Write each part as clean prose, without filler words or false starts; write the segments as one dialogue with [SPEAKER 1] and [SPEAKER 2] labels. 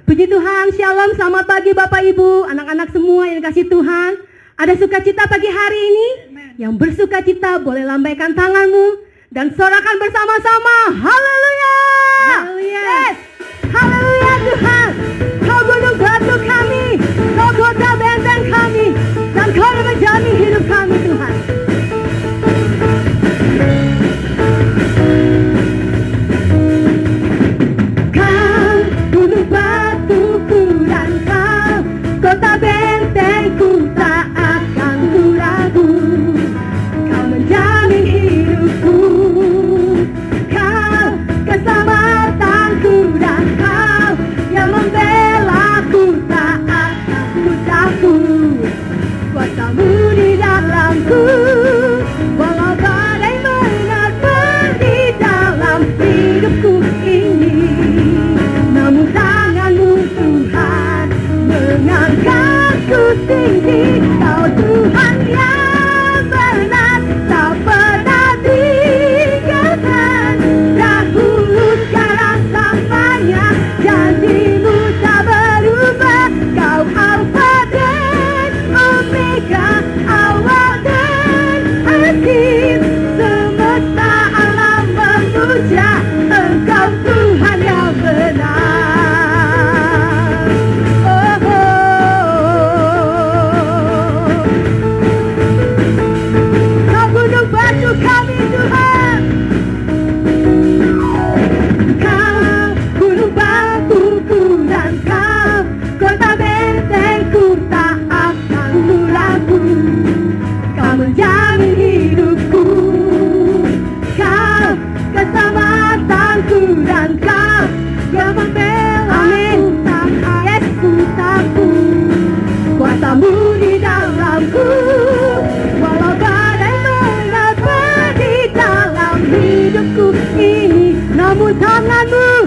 [SPEAKER 1] Puji Tuhan, shalom, selamat pagi Bapak Ibu, anak-anak semua yang dikasih Tuhan. Ada sukacita pagi hari ini? Yang bersukacita boleh lambaikan tanganmu dan sorakan bersama-sama. Haleluya!
[SPEAKER 2] Haleluya!
[SPEAKER 1] Yes! Haleluya Tuhan! Kau gunung batu kami, kau kota benteng kami, dan kau menjamin hidup kami Tuhan. Kota bentengku tak akan ku ragu, kau menjamin hidupku, kau keselamatanku dan kau yang membelaku tak akan ku takut. Kuasamu di dalamku, walau badai menerpa di dalam hidupku ini, namun tanganmu Tuhan mengangkatku tinggi. Kau Tuhan yang benar, tak pernah tinggalkan. Dahulu sekarang selamanya, janjimu tak berubah. Kau Alfa dan Omega, awal dan akhir. Semesta alam memuja Engkau Tuhan yang benar. Menjamin hidupku, kau keselamatanku dan kau yang membelaku. Yesus takut, kuasamu di dalamku, walau badai menerpa di dalam hidupku ini, namun tanganmu,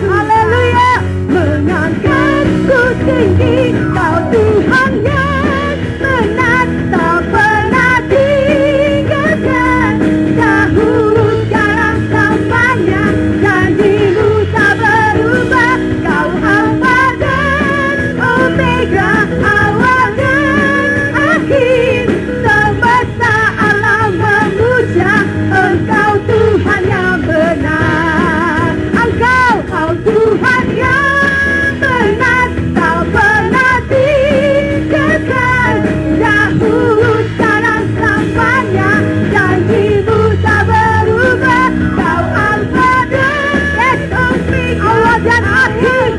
[SPEAKER 1] haleluya, mengangkatku tinggi. Kau Tuhan yang benar, tak pernah tinggalkan. Dahulu sekarang selamanya, janjimu tak berubah. Kau Alfa dan Omega, awal dan akhir. Semesta alam memuja Engkau Tuhan yang benar. Engkau Tuhan yang benar, tak pernah tinggalkan. Dahulu sekarang selamanya, janjimu tak berubah. Kau Alfa dan Omega, awal dan akhir.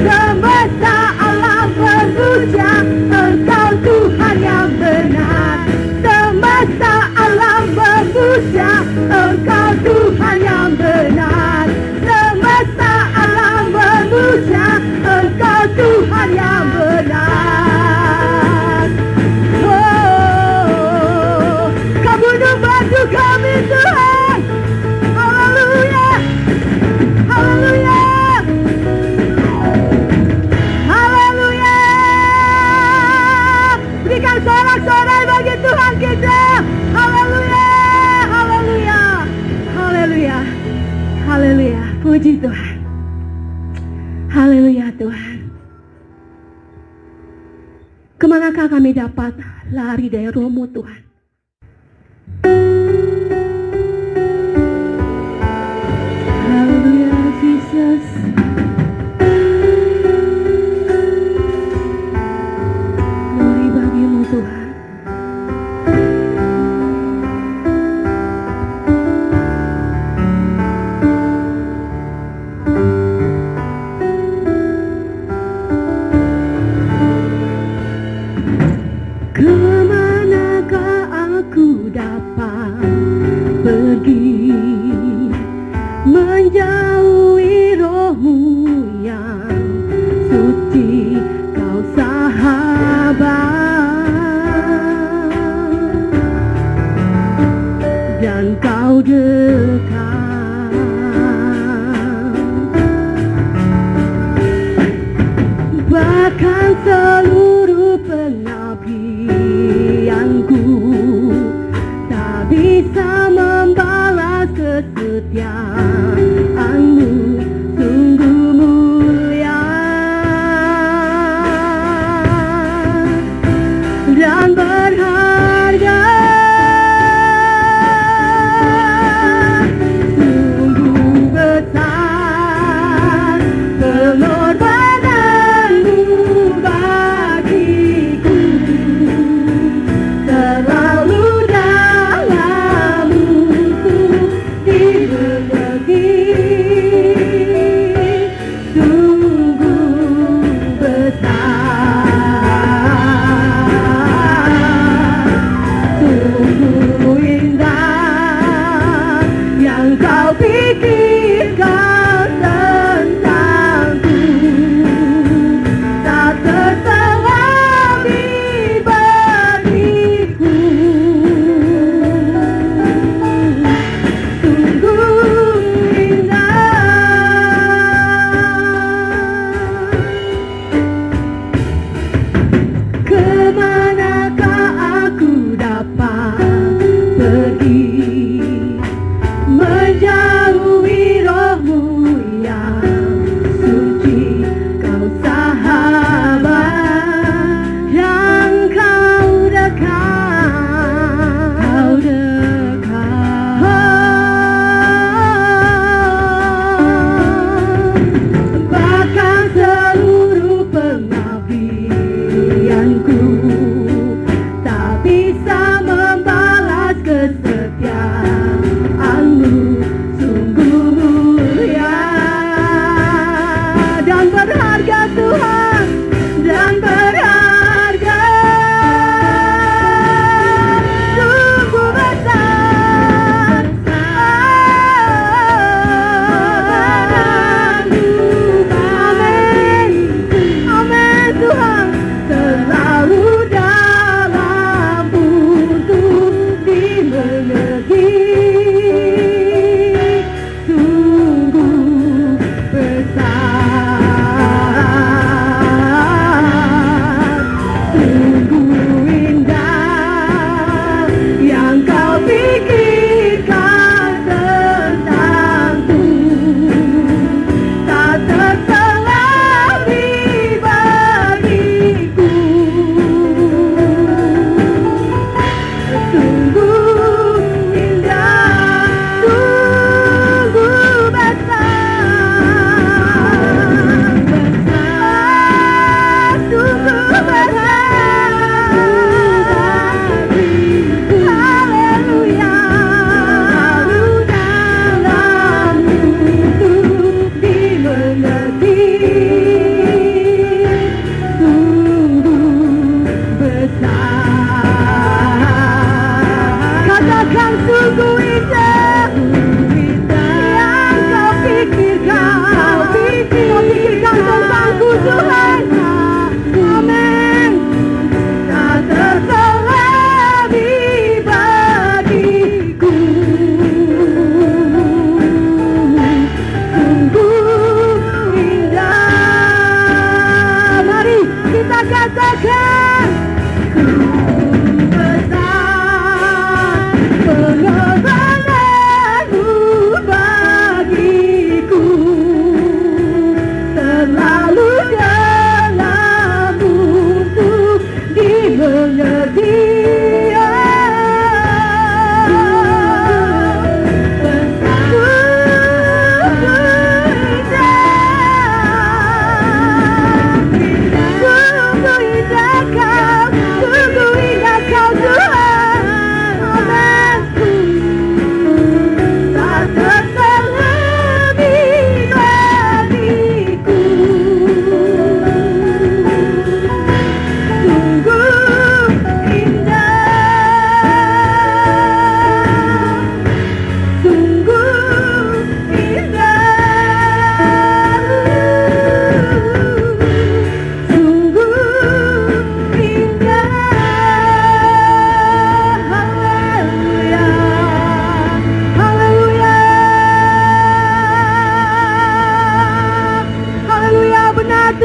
[SPEAKER 1] Semesta alam memuja Engkau Tuhan yang benar. Semesta alam memuja Engkau Tuhan yang benar. Semesta alam memuja Engkau Tuhan yang benar. Oh, kau bunuh batu kami Tuhan. Haleluya, haleluya, haleluya. Berikan sorak-sorai bagi Tuhan kita. Haleluya, haleluya, haleluya, haleluya. Puji Tuhan. Haleluya Tuhan. Kemanakah kami dapat lari dari rohmu Tuhan? Haleluya Jesus. Glory bagimu Tuhan. Kemanakah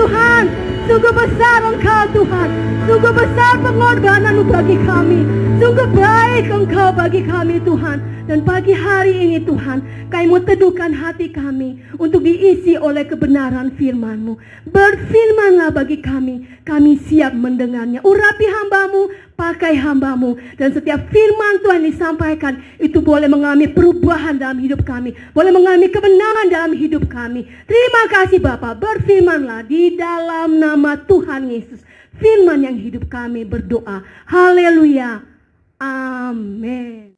[SPEAKER 1] Tuhan. Sungguh besar Engkau Tuhan. Sungguh besar pengorbanan-Mu bagi kami. Sungguh baik Engkau bagi kami Tuhan. Dan pagi hari ini Tuhan, kami mau teduhkan hati kami untuk diisi oleh kebenaran firman-Mu. Berfirmanlah bagi kami siap mendengarnya. Urapi hamba-Mu, pakai hamba-Mu. Dan setiap firman Tuhan disampaikan, itu boleh mengalami perubahan dalam hidup kami. Boleh mengalami kebenaran dalam hidup kami. Terima kasih Bapa, berfirmanlah di dalam nama Tuhan Yesus. Firman yang hidup kami berdoa. Haleluya. Amin.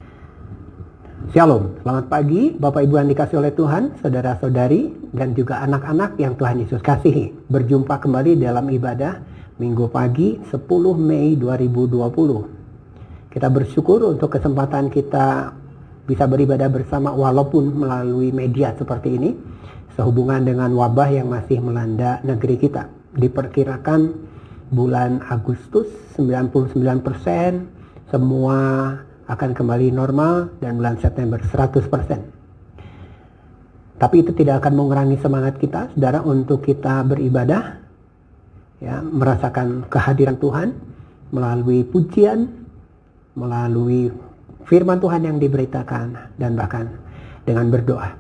[SPEAKER 2] Shalom, selamat pagi Bapak Ibu yang dikasih oleh Tuhan, saudara-saudari, dan juga anak-anak yang Tuhan Yesus kasihi. Berjumpa kembali dalam ibadah Minggu pagi 10 Mei 2020. Kita bersyukur untuk kesempatan kita bisa beribadah bersama walaupun melalui media seperti ini, sehubungan dengan wabah yang masih melanda negeri kita. Diperkirakan bulan Agustus 99% semua akan kembali normal, dan bulan September 100%. Tapi itu tidak akan mengurangi semangat kita, saudara, untuk kita beribadah, ya, merasakan kehadiran Tuhan melalui pujian, melalui firman Tuhan yang diberitakan, dan bahkan dengan berdoa.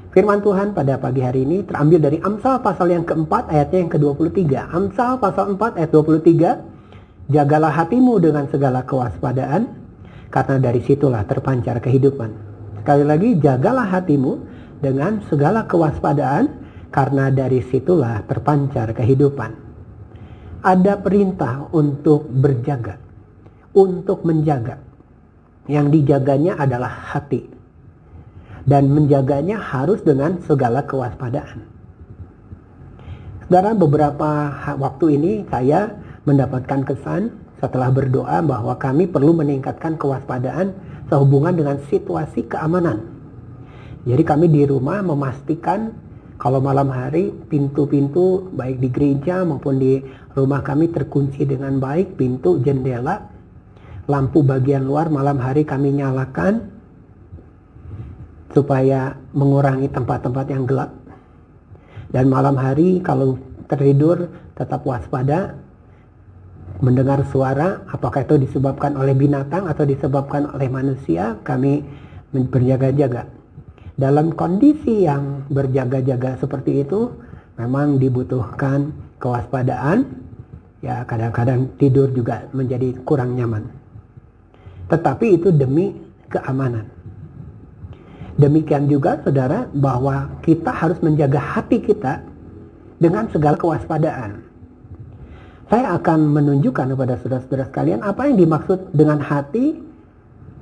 [SPEAKER 2] Firman Tuhan pada pagi hari ini terambil dari Amsal pasal yang keempat ayatnya yang ke-23. Amsal pasal 4 ayat 23, jagalah hatimu dengan segala kewaspadaan, karena dari situlah terpancar kehidupan. Sekali lagi, jagalah hatimu dengan segala kewaspadaan, karena dari situlah terpancar kehidupan. Ada perintah untuk berjaga, untuk menjaga. Yang dijaganya adalah hati. Dan menjaganya harus dengan segala kewaspadaan. Saudara, beberapa waktu ini saya mendapatkan kesan setelah berdoa bahwa kami perlu meningkatkan kewaspadaan sehubungan dengan situasi keamanan. Jadi kami di rumah memastikan kalau malam hari pintu-pintu baik di gereja maupun di rumah kami terkunci dengan baik, pintu, jendela, lampu bagian luar malam hari kami nyalakan supaya mengurangi tempat-tempat yang gelap. Dan malam hari kalau tertidur tetap waspada, mendengar suara, apakah itu disebabkan oleh binatang atau disebabkan oleh manusia, kami berjaga-jaga. Dalam kondisi yang berjaga-jaga seperti itu, memang dibutuhkan kewaspadaan. Ya, kadang-kadang tidur juga menjadi kurang nyaman. Tetapi itu demi keamanan. Demikian juga, saudara, bahwa kita harus menjaga hati kita dengan segala kewaspadaan. Saya akan menunjukkan kepada saudara-saudara sekalian apa yang dimaksud dengan hati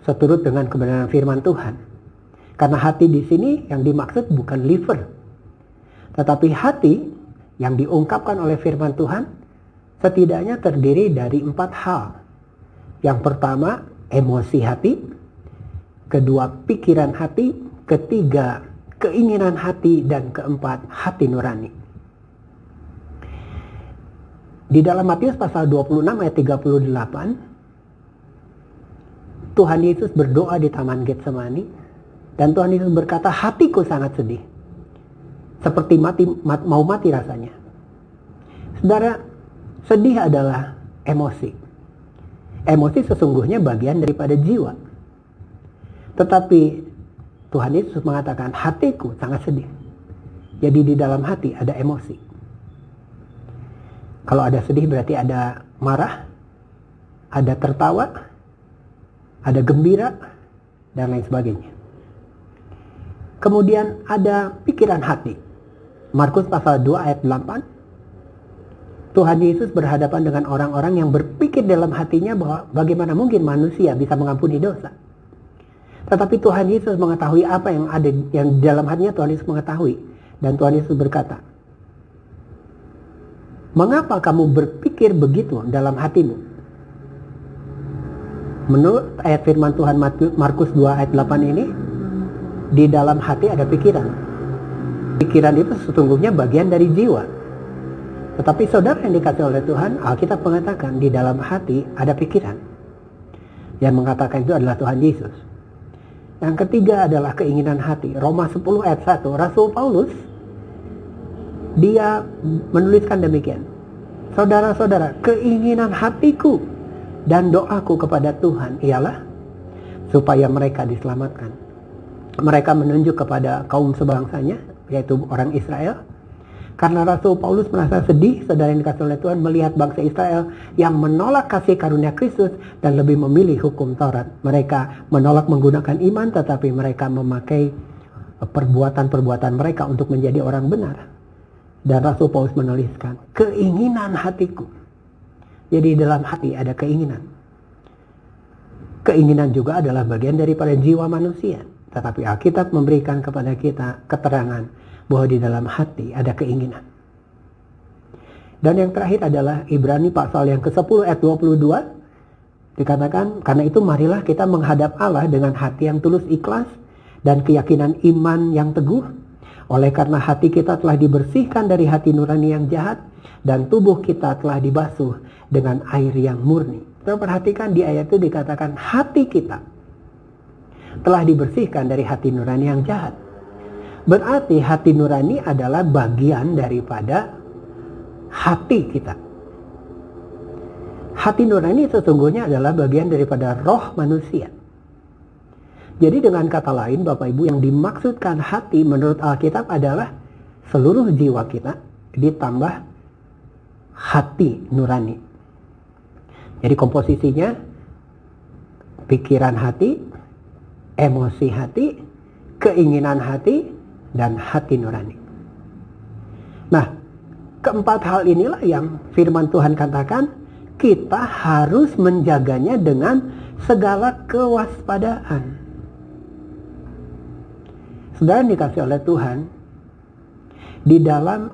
[SPEAKER 2] seturut dengan kebenaran firman Tuhan. Karena hati di sini yang dimaksud bukan liver, tetapi hati yang diungkapkan oleh firman Tuhan setidaknya terdiri dari 4 hal. Yang pertama, emosi hati. Kedua, pikiran hati. Ketiga, keinginan hati. Dan keempat, hati nurani. Di dalam Matius pasal 26 ayat 38, Tuhan Yesus berdoa di Taman Getsemani, dan Tuhan Yesus berkata, hatiku sangat sedih, seperti mau mati rasanya. Saudara, sedih adalah emosi. Emosi sesungguhnya bagian daripada jiwa. Tetapi Tuhan Yesus mengatakan, hatiku sangat sedih. Jadi di dalam hati ada emosi. Kalau ada sedih berarti ada marah, ada tertawa, ada gembira, dan lain sebagainya. Kemudian ada pikiran hati. Markus pasal 2 ayat 8. Tuhan Yesus berhadapan dengan orang-orang yang berpikir dalam hatinya bahwa bagaimana mungkin manusia bisa mengampuni dosa. Tetapi Tuhan Yesus mengetahui apa yang ada yang dalam hatinya. Tuhan Yesus mengetahui. Dan Tuhan Yesus berkata, mengapa kamu berpikir begitu dalam hatimu? Menurut ayat firman Tuhan Markus 2 ayat 8 ini, di dalam hati ada pikiran. Pikiran itu sesungguhnya bagian dari jiwa. Tetapi saudara yang dikasih oleh Tuhan, Alkitab mengatakan di dalam hati ada pikiran. Yang mengatakan itu adalah Tuhan Yesus. Yang ketiga adalah keinginan hati. Roma 10 ayat 1, Rasul Paulus dia menuliskan demikian. Saudara-saudara, keinginan hatiku dan doaku kepada Tuhan ialah supaya mereka diselamatkan. Mereka menunjuk kepada kaum sebangsanya, yaitu orang Israel. Karena Rasul Paulus merasa sedih, saudara yang dikasihi oleh Tuhan, melihat bangsa Israel yang menolak kasih karunia Kristus dan lebih memilih hukum Taurat. Mereka menolak menggunakan iman, tetapi mereka memakai perbuatan-perbuatan mereka untuk menjadi orang benar. Dan Rasul Paulus menuliskan, keinginan hatiku. Jadi dalam hati ada keinginan. Keinginan juga adalah bagian daripada jiwa manusia. Tetapi Alkitab memberikan kepada kita keterangan bahwa di dalam hati ada keinginan. Dan yang terakhir adalah Ibrani pasal yang ke-10 ayat 22. Dikatakan, karena itu marilah kita menghadap Allah dengan hati yang tulus ikhlas dan keyakinan iman yang teguh. Oleh karena hati kita telah dibersihkan dari hati nurani yang jahat dan tubuh kita telah dibasuh dengan air yang murni. Kita perhatikan di ayat itu dikatakan hati kita telah dibersihkan dari hati nurani yang jahat. Berarti hati nurani adalah bagian daripada hati kita. Hati nurani sesungguhnya adalah bagian daripada roh manusia. Jadi dengan kata lain, Bapak Ibu, yang dimaksudkan hati menurut Alkitab adalah seluruh jiwa kita ditambah hati nurani. Jadi komposisinya pikiran hati, emosi hati, keinginan hati, dan hati nurani. Nah, keempat hal inilah yang firman Tuhan katakan kita harus menjaganya dengan segala kewaspadaan. Saudara dikasih oleh Tuhan, di dalam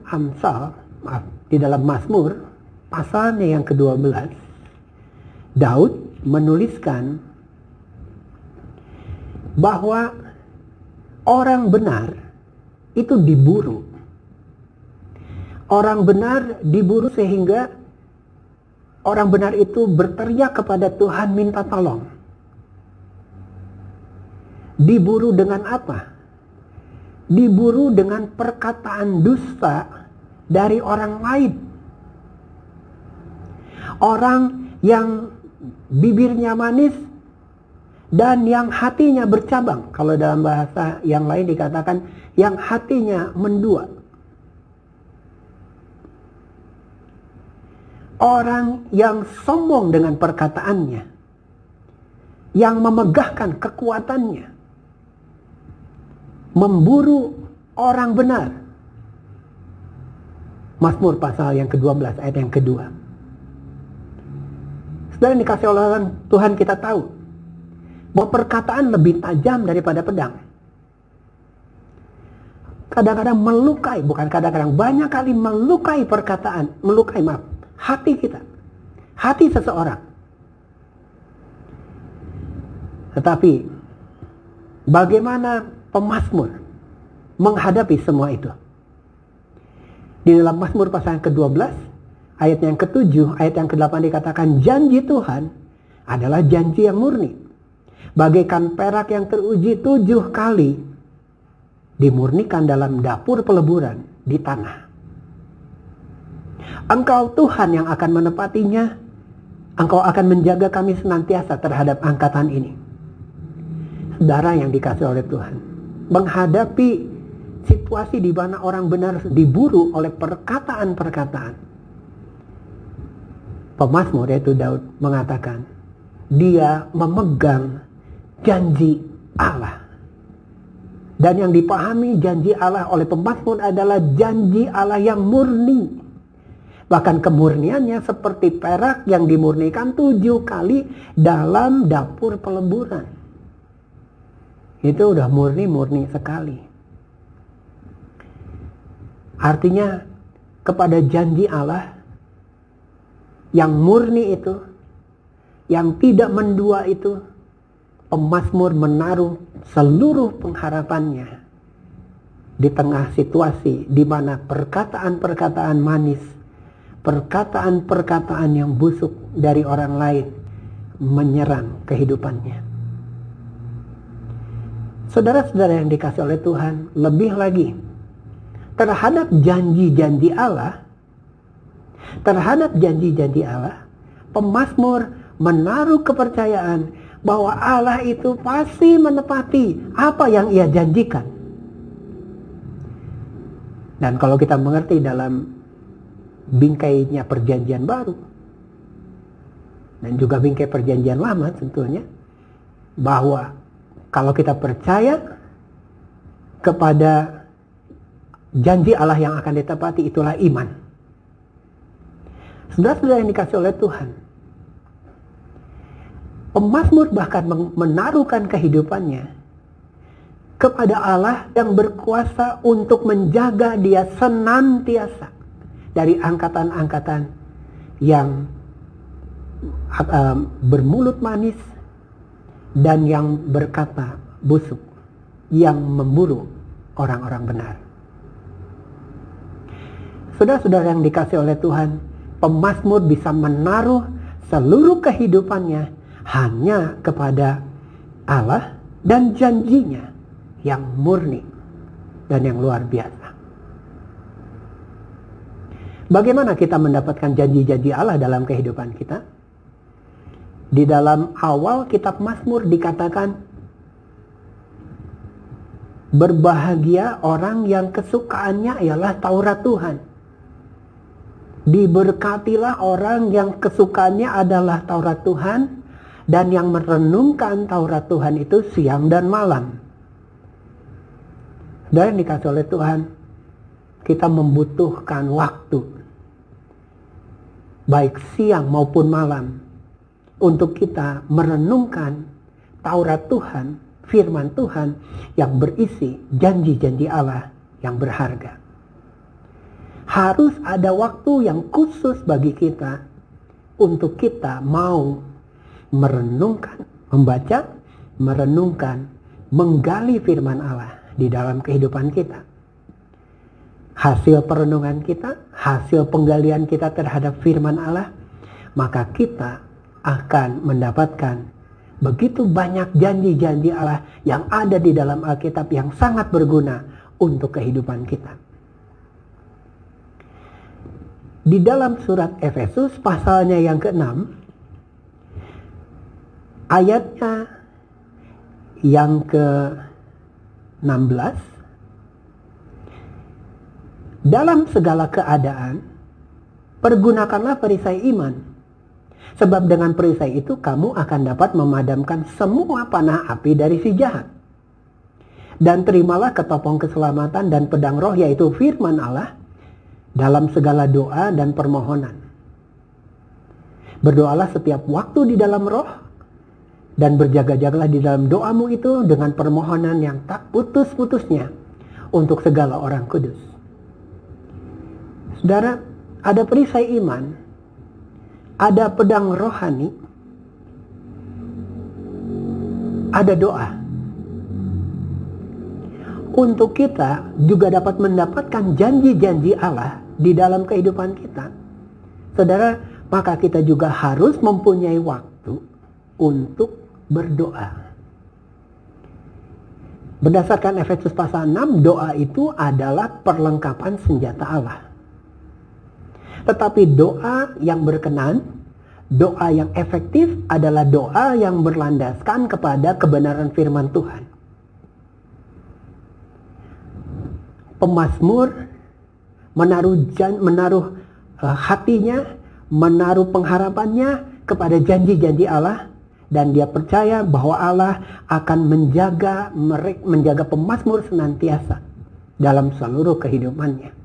[SPEAKER 2] di dalam Mazmur pasalnya yang ke-12, Daud menuliskan bahwa orang benar itu diburu. Orang benar diburu sehingga orang benar itu berteriak kepada Tuhan minta tolong. Diburu dengan apa? Diburu dengan perkataan dusta dari orang lain. Orang yang bibirnya manis dan yang hatinya bercabang. Kalau dalam bahasa yang lain dikatakan yang hatinya mendua. Orang yang sombong dengan perkataannya, yang memegahkan kekuatannya, memburu orang benar. Mazmur pasal yang ke-12 ayat yang kedua. Saudara yang dikasih oleh Tuhan, kita tahu bahwa perkataan lebih tajam daripada pedang. Kadang-kadang melukai, bukan kadang-kadang, banyak kali melukai perkataan, hati kita, hati seseorang. Tetapi bagaimana pemazmur menghadapi semua itu? Di dalam Mazmur pasal yang ke-12, ayat yang ke-7, ayat yang ke-8 dikatakan janji Tuhan adalah janji yang murni. Bagaikan perak yang teruji 7 kali dimurnikan dalam dapur peleburan di tanah. Engkau Tuhan yang akan menepatinya. Engkau akan menjaga kami senantiasa terhadap angkatan ini. Saudara yang dikasih oleh Tuhan, menghadapi situasi di mana orang benar diburu oleh perkataan-perkataan, pemazmur yaitu Daud mengatakan dia memegang janji Allah. Dan yang dipahami janji Allah oleh pemazmur adalah janji Allah yang murni. Bahkan kemurniannya seperti perak yang dimurnikan 7 kali dalam dapur peleburan. Itu udah murni sekali. Artinya kepada janji Allah yang murni itu, yang tidak mendua itu, pemazmur menaruh seluruh pengharapannya di tengah situasi di mana perkataan-perkataan manis, perkataan-perkataan yang busuk dari orang lain menyerang kehidupannya. Saudara-saudara yang dikasih oleh Tuhan, lebih lagi terhadap janji-janji Allah, pemazmur menaruh kepercayaan bahwa Allah itu pasti menepati apa yang Ia janjikan. Dan kalau kita mengerti dalam bingkainya perjanjian baru dan juga bingkai perjanjian lama tentunya, bahwa kalau kita percaya kepada janji Allah yang akan ditepati, itulah iman. Saudara-saudara yang dikasih oleh Tuhan, pemazmur bahkan menaruhkan kehidupannya kepada Allah yang berkuasa untuk menjaga dia senantiasa dari angkatan-angkatan yang bermulut manis dan yang berkata busuk, yang memburu orang-orang benar. Saudara-saudara yang dikasih oleh Tuhan, pemazmur bisa menaruh seluruh kehidupannya hanya kepada Allah dan janjinya yang murni dan yang luar biasa. Bagaimana kita mendapatkan janji-janji Allah dalam kehidupan kita? Di dalam awal kitab Mazmur dikatakan, berbahagia orang yang kesukaannya ialah Taurat Tuhan. Diberkatilah orang yang kesukaannya adalah Taurat Tuhan dan yang merenungkan Taurat Tuhan itu siang dan malam. Dan dikasih oleh Tuhan, kita membutuhkan waktu, baik siang maupun malam, untuk kita merenungkan Taurat Tuhan, firman Tuhan yang berisi janji-janji Allah yang berharga. Harus ada waktu yang khusus bagi kita untuk kita mau merenungkan, membaca, merenungkan, menggali firman Allah di dalam kehidupan kita. Hasil perenungan kita, hasil penggalian kita terhadap firman Allah, maka kita akan mendapatkan begitu banyak janji-janji Allah yang ada di dalam Alkitab yang sangat berguna untuk kehidupan kita. Di dalam surat Efesus pasalnya yang ke-6, ayatnya yang ke-16, dalam segala keadaan pergunakanlah perisai iman, sebab dengan perisai itu kamu akan dapat memadamkan semua panah api dari si jahat. Dan terimalah ketopong keselamatan dan pedang roh, yaitu firman Allah, dalam segala doa dan permohonan. Berdoalah setiap waktu di dalam roh, dan berjaga-jagalah di dalam doamu itu dengan permohonan yang tak putus-putusnya untuk segala orang kudus. Saudara, ada perisai iman, ada pedang rohani, ada doa. Untuk kita juga dapat mendapatkan janji-janji Allah di dalam kehidupan kita. Saudara, maka kita juga harus mempunyai waktu untuk berdoa. Berdasarkan Efesus pasal 6, doa itu adalah perlengkapan senjata Allah. Tetapi doa yang berkenan, doa yang efektif adalah doa yang berlandaskan kepada kebenaran firman Tuhan. Pemazmur menaruh hatinya, menaruh pengharapannya kepada janji-janji Allah, dan dia percaya bahwa Allah akan menjaga pemazmur senantiasa dalam seluruh kehidupannya.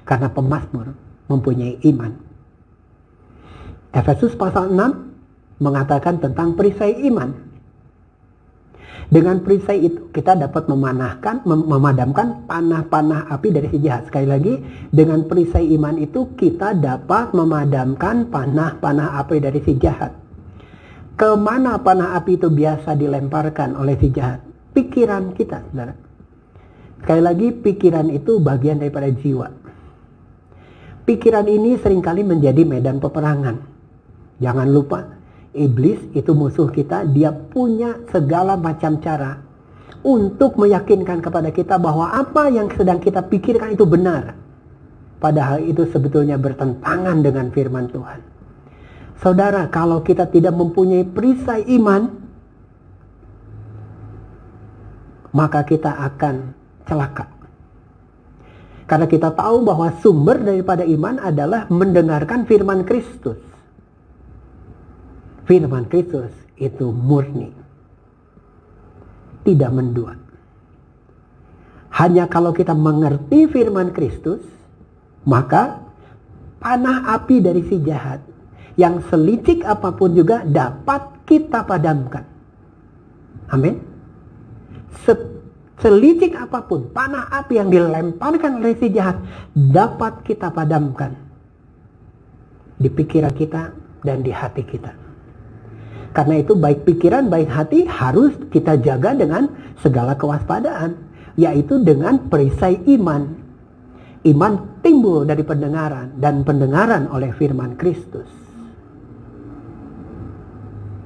[SPEAKER 2] Karena pemazmur mempunyai iman. Efesus pasal 6 mengatakan tentang perisai iman. Dengan perisai itu kita dapat memadamkan panah-panah api dari si jahat. Sekali lagi, dengan perisai iman itu kita dapat memadamkan panah-panah api dari si jahat. Kemana panah api itu biasa dilemparkan oleh si jahat? Pikiran kita, saudara. Sekali lagi, pikiran itu bagian daripada jiwa. Pikiran ini seringkali menjadi medan peperangan. Jangan lupa, iblis itu musuh kita. Dia punya segala macam cara untuk meyakinkan kepada kita bahwa apa yang sedang kita pikirkan itu benar. Padahal itu sebetulnya bertentangan dengan firman Tuhan. Saudara, kalau kita tidak mempunyai perisai iman, maka kita akan celaka. Karena kita tahu bahwa sumber daripada iman adalah mendengarkan firman Kristus. Firman Kristus itu murni, tidak mendua. Hanya kalau kita mengerti firman Kristus, maka panah api dari si jahat yang selicik apapun juga dapat kita padamkan. Amin. Selicik apapun panah api yang dilemparkan oleh si jahat dapat kita padamkan di pikiran kita dan di hati kita. Karena itu baik pikiran baik hati harus kita jaga dengan segala kewaspadaan, yaitu dengan perisai iman. Iman timbul dari pendengaran dan pendengaran oleh firman Kristus.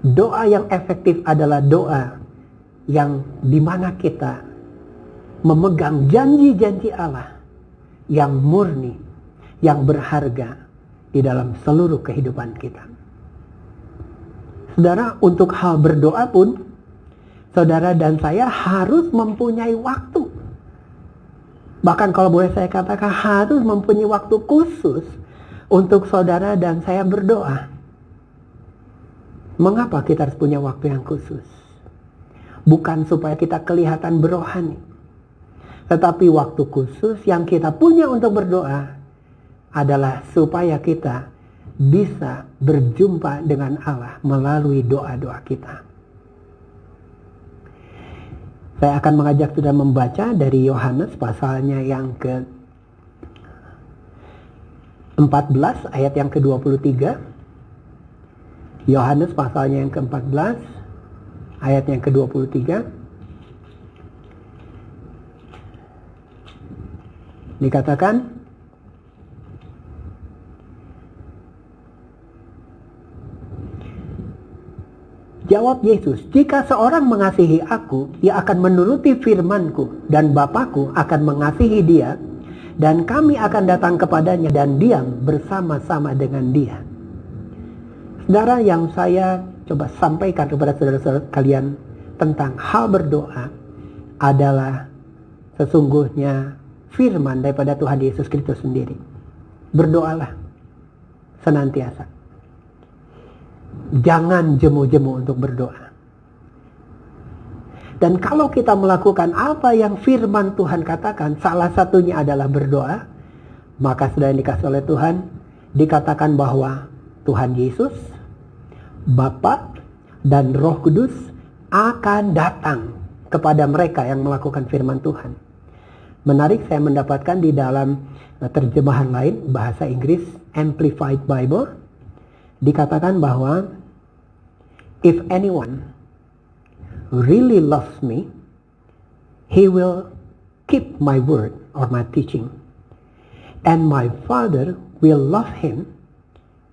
[SPEAKER 2] Doa yang efektif adalah doa yang dimana kita memegang janji-janji Allah yang murni, yang berharga di dalam seluruh kehidupan kita. Saudara, untuk hal berdoa pun, saudara dan saya harus mempunyai waktu. Bahkan kalau boleh saya katakan harus mempunyai waktu khusus untuk saudara dan saya berdoa. Mengapa kita harus punya waktu yang khusus? Bukan supaya kita kelihatan berohani, tetapi waktu khusus yang kita punya untuk berdoa adalah supaya kita bisa berjumpa dengan Allah melalui doa-doa kita. Saya akan mengajak saudara membaca dari Yohanes pasalnya yang ke-14 ayat yang ke-23. Yohanes pasalnya yang ke-14 ayat yang ke-23. Dikatakan, jawab Yesus, jika seorang mengasihi aku, dia akan menuruti firman-Ku, dan Bapa-Ku akan mengasihi dia, dan kami akan datang kepadanya dan diam bersama-sama dengan dia. Saudara, yang saya coba sampaikan kepada saudara-saudara kalian tentang hal berdoa adalah sesungguhnya firman daripada Tuhan Yesus Kristus sendiri. Berdoalah senantiasa. Jangan jemu-jemu untuk berdoa. Dan kalau kita melakukan apa yang firman Tuhan katakan, salah satunya adalah berdoa, maka sudah dikasih oleh Tuhan, dikatakan bahwa Tuhan Yesus, Bapa dan Roh Kudus akan datang kepada mereka yang melakukan firman Tuhan. Menarik, saya mendapatkan di dalam terjemahan lain, bahasa Inggris, Amplified Bible, dikatakan bahwa if anyone really loves me, he will keep my word or my teaching, and my Father will love him,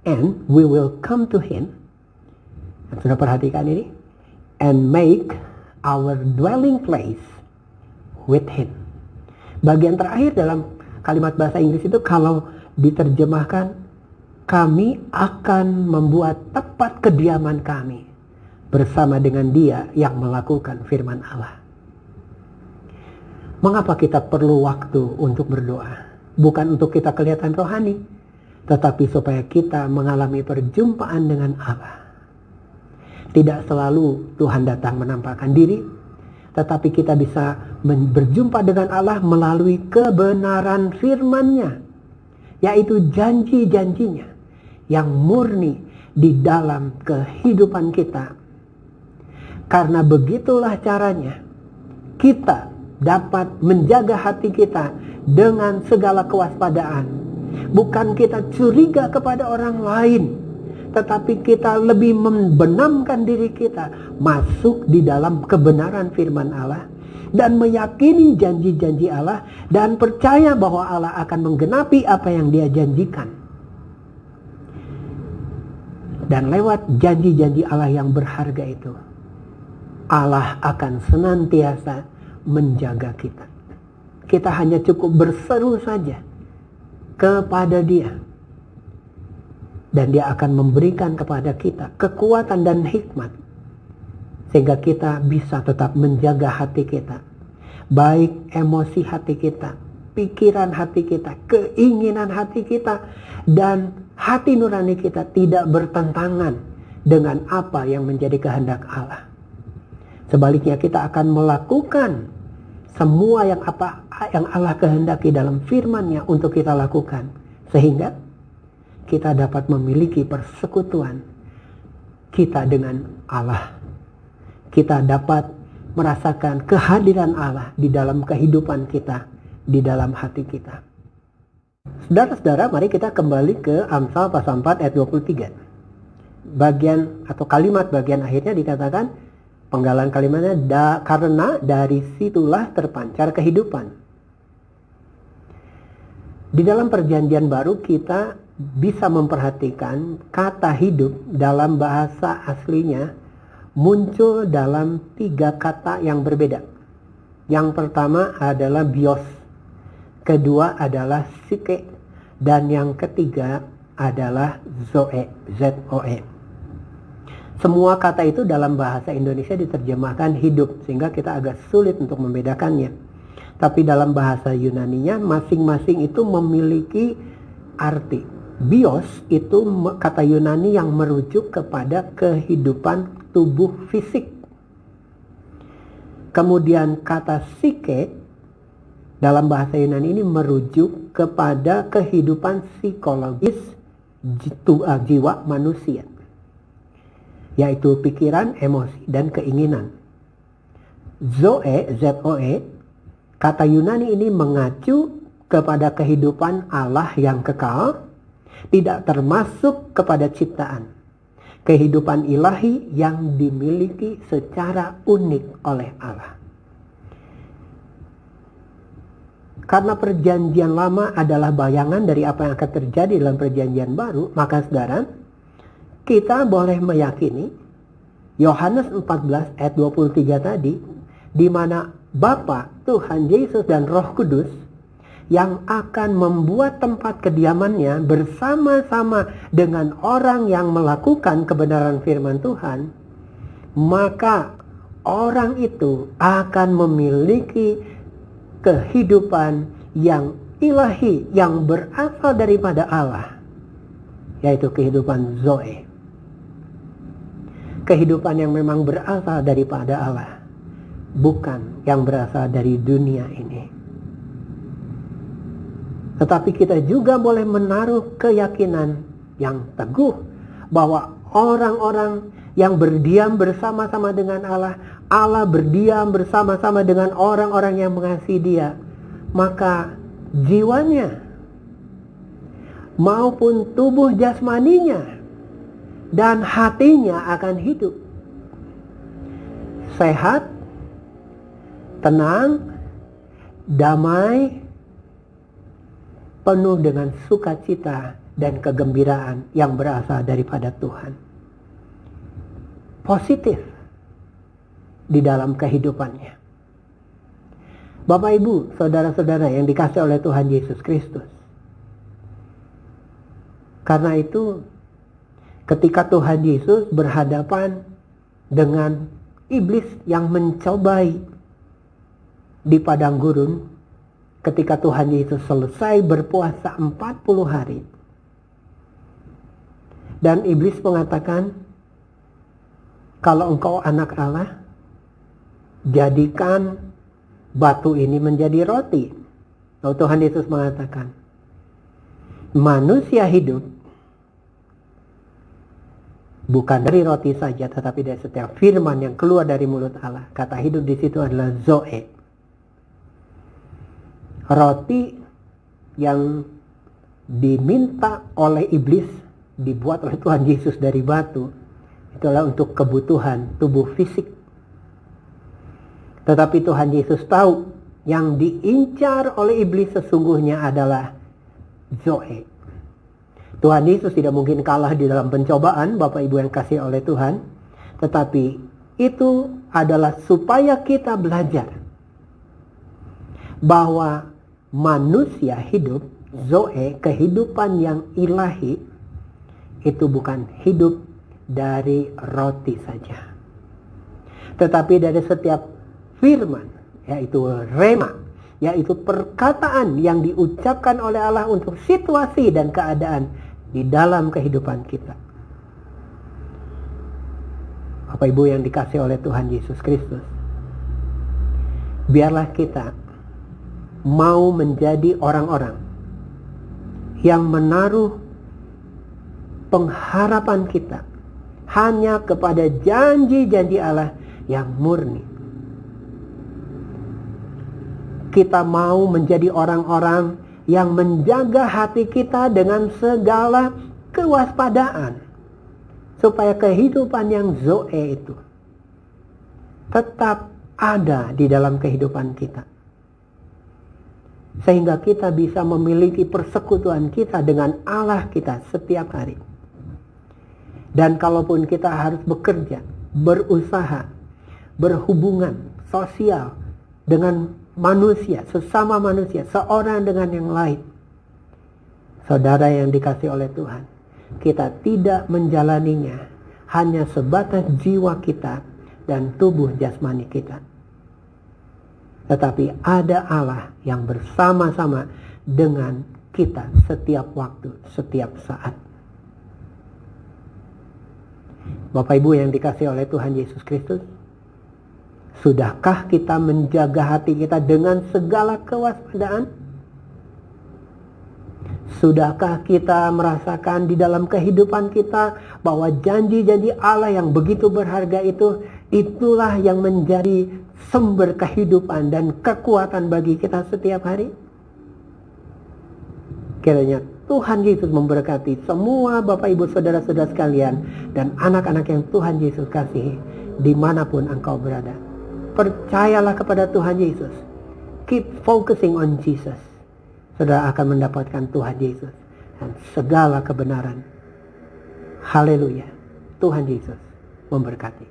[SPEAKER 2] and we will come to him. Sudah perhatikan ini, and make our dwelling place with him. Bagian terakhir dalam kalimat bahasa Inggris itu kalau diterjemahkan, kami akan membuat tempat kediaman kami bersama dengan dia yang melakukan firman Allah. Mengapa kita perlu waktu untuk berdoa? Bukan untuk kita kelihatan rohani, tetapi supaya kita mengalami perjumpaan dengan Allah. Tidak selalu Tuhan datang menampakkan diri, tetapi kita bisa berjumpa dengan Allah melalui kebenaran firman-Nya, yaitu janji-janjinya yang murni di dalam kehidupan kita. Karena begitulah caranya kita dapat menjaga hati kita dengan segala kewaspadaan. Bukan kita curiga kepada orang lain, tetapi kita lebih membenamkan diri kita masuk di dalam kebenaran firman Allah dan meyakini janji-janji Allah dan percaya bahwa Allah akan menggenapi apa yang Dia janjikan. Dan lewat janji-janji Allah yang berharga itu, Allah akan senantiasa menjaga kita. Kita hanya cukup berseru saja kepada Dia. Dan Dia akan memberikan kepada kita kekuatan dan hikmat. Sehingga kita bisa tetap menjaga hati kita. Baik emosi hati kita, pikiran hati kita, keinginan hati kita, dan hati nurani kita tidak bertentangan dengan apa yang menjadi kehendak Allah. Sebaliknya kita akan melakukan semua yang Allah kehendaki dalam firman-Nya untuk kita lakukan. Sehingga kita dapat memiliki persekutuan kita dengan Allah. Kita dapat merasakan kehadiran Allah di dalam kehidupan kita, di dalam hati kita. Saudara-saudara, mari kita kembali ke Amsal pasal 4 ayat 23. Bagian atau kalimat bagian akhirnya dikatakan, penggalan kalimatnya, karena dari situlah terpancar kehidupan. Di dalam perjanjian baru kita bisa memperhatikan kata hidup dalam bahasa aslinya muncul dalam 3 kata yang berbeda. Yang pertama adalah bios, kedua adalah psike, dan yang ketiga adalah zoe, Z-O-E. Semua kata itu dalam bahasa Indonesia diterjemahkan hidup, sehingga kita agak sulit untuk membedakannya. Tapi dalam bahasa Yunaninya masing-masing itu memiliki arti. Bios itu kata Yunani yang merujuk kepada kehidupan tubuh fisik. Kemudian kata psike dalam bahasa Yunani ini merujuk kepada kehidupan psikologis jiwa manusia, yaitu pikiran, emosi, dan keinginan. Zoe, Z-O-E, kata Yunani ini mengacu kepada kehidupan Allah yang kekal, tidak termasuk kepada ciptaan. Kehidupan ilahi yang dimiliki secara unik oleh Allah. Karena perjanjian lama adalah bayangan dari apa yang akan terjadi dalam perjanjian baru, maka saudara, kita boleh meyakini Yohanes 14 ayat 23 tadi, di mana Bapa, Tuhan Yesus dan Roh Kudus yang akan membuat tempat kediamannya bersama-sama dengan orang yang melakukan kebenaran firman Tuhan, maka orang itu akan memiliki kehidupan yang ilahi, yang berasal daripada Allah, yaitu kehidupan Zoe. Kehidupan yang memang berasal daripada Allah, bukan yang berasal dari dunia ini. Tetapi kita juga boleh menaruh keyakinan yang teguh bahwa orang-orang yang berdiam bersama-sama dengan Allah, Allah berdiam bersama-sama dengan orang-orang yang mengasihi Dia, maka jiwanya maupun tubuh jasmaninya dan hatinya akan hidup sehat, tenang, damai, penuh dengan sukacita dan kegembiraan yang berasal daripada Tuhan. Positif di dalam kehidupannya. Bapak, Ibu, saudara-saudara yang dikasihi oleh Tuhan Yesus Kristus. Karena itu, ketika Tuhan Yesus berhadapan dengan iblis yang mencobai di padang gurun, ketika Tuhan Yesus selesai berpuasa 40 hari. Dan iblis mengatakan, kalau engkau anak Allah, jadikan batu ini menjadi roti. Lalu Tuhan Yesus mengatakan, manusia hidup bukan dari roti saja, tetapi dari setiap firman yang keluar dari mulut Allah. Kata hidup di situ adalah Zoe. Roti yang diminta oleh iblis dibuat oleh Tuhan Yesus dari batu, itulah untuk kebutuhan tubuh fisik. Tetapi Tuhan Yesus tahu yang diincar oleh iblis sesungguhnya adalah Zoe. Tuhan Yesus tidak mungkin kalah di dalam pencobaan, Bapak Ibu yang kasih oleh Tuhan. Tetapi itu adalah supaya kita belajar bahwa manusia hidup, Zoe, kehidupan yang ilahi, itu bukan hidup dari roti saja, tetapi dari setiap firman, yaitu rema, yaitu perkataan yang diucapkan oleh Allah untuk situasi dan keadaan di dalam kehidupan kita. Bapak Ibu yang dikasihi oleh Tuhan Yesus Kristus, biarlah kita mau menjadi orang-orang yang menaruh pengharapan kita hanya kepada janji-janji Allah yang murni. Kita mau menjadi orang-orang yang menjaga hati kita dengan segala kewaspadaan, supaya kehidupan yang Zoe itu tetap ada di dalam kehidupan kita, sehingga kita bisa memiliki persekutuan kita dengan Allah kita setiap hari. Dan kalaupun kita harus bekerja, berusaha, berhubungan sosial dengan manusia, sesama manusia, seorang dengan yang lain, saudara yang dikasihi oleh Tuhan, kita tidak menjalaninya hanya sebatas jiwa kita dan tubuh jasmani kita, tetapi ada Allah yang bersama-sama dengan kita setiap waktu, setiap saat. Bapak Ibu yang dikasihi oleh Tuhan Yesus Kristus, sudahkah kita menjaga hati kita dengan segala kewaspadaan? Sudahkah kita merasakan di dalam kehidupan kita bahwa janji-janji Allah yang begitu berharga itu, itulah yang menjadi sumber kehidupan dan kekuatan bagi kita setiap hari? Kiranya Tuhan Yesus memberkati semua Bapak Ibu saudara-saudara sekalian dan anak-anak yang Tuhan Yesus kasihi dimanapun engkau berada. Percayalah kepada Tuhan Yesus. Keep focusing on Jesus. Saudara akan mendapatkan Tuhan Yesus dan segala kebenaran. Haleluya. Tuhan Yesus memberkati.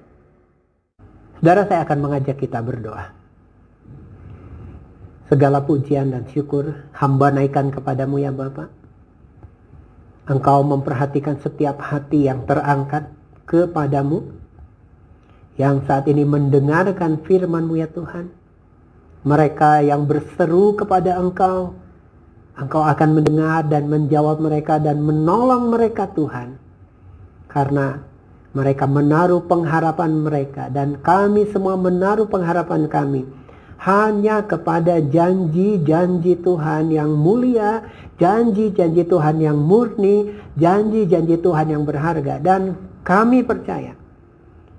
[SPEAKER 2] Saudara, saya akan mengajak kita berdoa. Segala pujian dan syukur hamba naikkan kepadamu ya Bapa. Engkau memperhatikan setiap hati yang terangkat kepadamu, yang saat ini mendengarkan firman-Mu ya Tuhan. Mereka yang berseru kepada Engkau, Engkau akan mendengar dan menjawab mereka dan menolong mereka Tuhan. Karena mereka menaruh pengharapan mereka, dan kami semua menaruh pengharapan kami hanya kepada janji-janji Tuhan yang mulia, janji-janji Tuhan yang murni, janji-janji Tuhan yang berharga. Dan kami percaya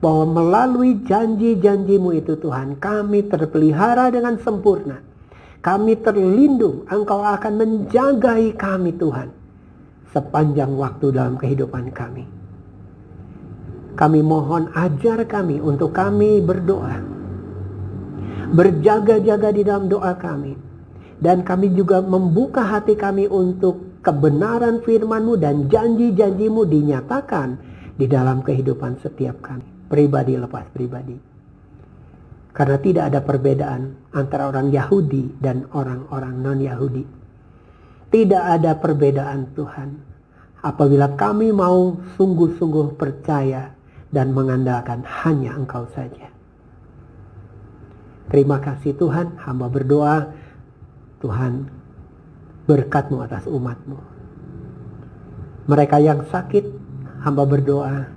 [SPEAKER 2] bahwa melalui janji-janji-Mu itu Tuhan, kami terpelihara dengan sempurna. Kami terlindung, Engkau akan menjagai kami Tuhan sepanjang waktu dalam kehidupan kami. Kami mohon ajar kami untuk kami berdoa, berjaga-jaga di dalam doa kami. Dan kami juga membuka hati kami untuk kebenaran firman-Mu dan janji-janji-Mu dinyatakan di dalam kehidupan setiap kami, pribadi lepas pribadi. Karena tidak ada perbedaan antara orang Yahudi dan orang-orang non-Yahudi. Tidak ada perbedaan Tuhan, apabila kami mau sungguh-sungguh percaya dan mengandalkan hanya Engkau saja. Terima kasih Tuhan, hamba berdoa, Tuhan berkat-Mu atas umat-Mu. Mereka yang sakit, hamba berdoa,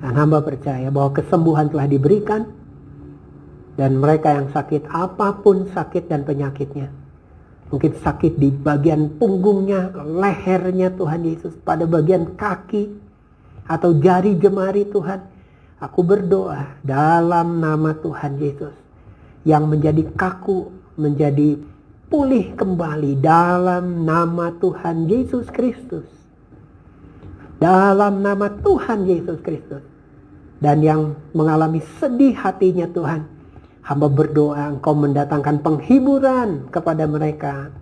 [SPEAKER 2] dan hamba percaya bahwa kesembuhan telah diberikan. Dan mereka yang sakit, apapun sakit dan penyakitnya, mungkin sakit di bagian punggungnya, lehernya Tuhan Yesus, pada bagian kaki, atau jari jemari Tuhan, aku berdoa dalam nama Tuhan Yesus, yang menjadi kaku, menjadi pulih kembali dalam nama Tuhan Yesus Kristus. Dalam nama Tuhan Yesus Kristus. Dan yang mengalami sedih hatinya Tuhan, hamba berdoa Engkau mendatangkan penghiburan kepada mereka.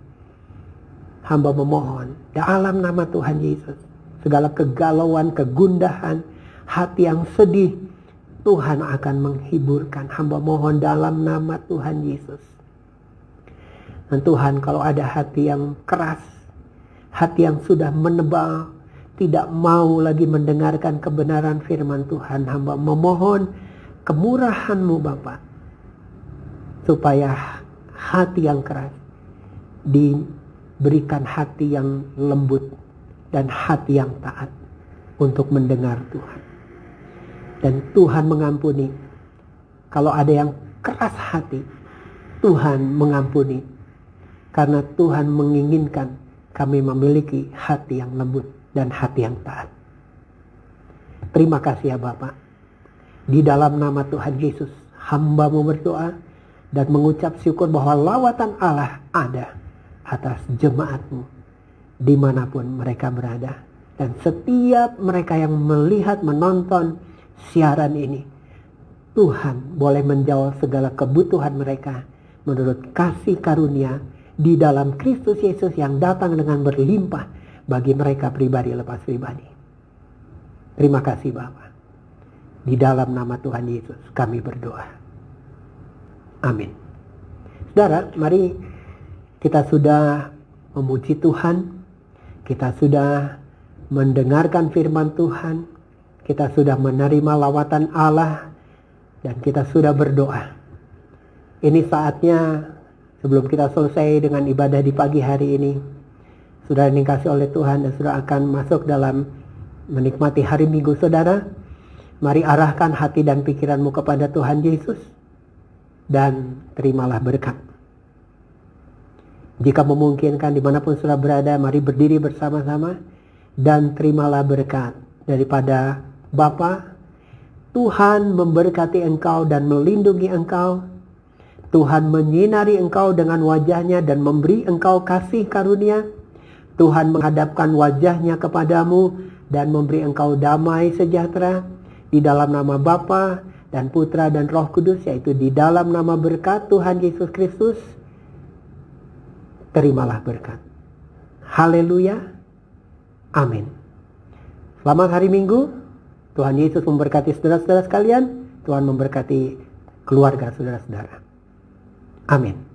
[SPEAKER 2] Hamba memohon dalam nama Tuhan Yesus, segala kegalauan, kegundahan, hati yang sedih, Tuhan akan menghiburkan. Hamba mohon dalam nama Tuhan Yesus. Dan Tuhan, kalau ada hati yang keras, hati yang sudah menebal, tidak mau lagi mendengarkan kebenaran firman Tuhan, hamba memohon kemurahan-Mu Bapa, supaya hati yang keras diberikan hati yang lembut dan hati yang taat untuk mendengar Tuhan. Dan Tuhan mengampuni. Kalau ada yang keras hati, Tuhan mengampuni. Karena Tuhan menginginkan kami memiliki hati yang lembut dan hati yang taat. Terima kasih ya Bapak. Di dalam nama Tuhan Yesus, hamba-Mu berdoa dan mengucap syukur bahwa lawatan Allah ada atas jemaat-Mu dimanapun mereka berada. Dan setiap mereka yang melihat, menonton siaran ini, Tuhan boleh menjawab segala kebutuhan mereka menurut kasih karunia di dalam Kristus Yesus yang datang dengan berlimpah bagi mereka pribadi lepas pribadi. Terima kasih Bapa. Di dalam nama Tuhan Yesus kami berdoa. Amin. Saudara, mari kita sudah memuji Tuhan. Kita sudah mendengarkan firman Tuhan. Kita sudah menerima lawatan Allah. Dan kita sudah berdoa. Ini saatnya sebelum kita selesai dengan ibadah di pagi hari ini, sudah dikasih oleh Tuhan dan sudah akan masuk dalam menikmati hari Minggu saudara, mari arahkan hati dan pikiranmu kepada Tuhan Yesus dan terimalah berkat. Jika memungkinkan dimanapun sudah berada, mari berdiri bersama-sama dan terimalah berkat daripada Bapa. Tuhan memberkati engkau dan melindungi engkau. Tuhan menyinari engkau dengan wajahnya dan memberi engkau kasih karunia. Tuhan menghadapkan wajahnya kepadamu dan memberi engkau damai sejahtera. Di dalam nama Bapa dan Putra dan Roh Kudus, yaitu di dalam nama berkat Tuhan Yesus Kristus, terimalah berkat. Haleluya. Amin. Selamat hari Minggu. Tuhan Yesus memberkati saudara-saudara sekalian. Tuhan memberkati keluarga saudara-saudara. Amin.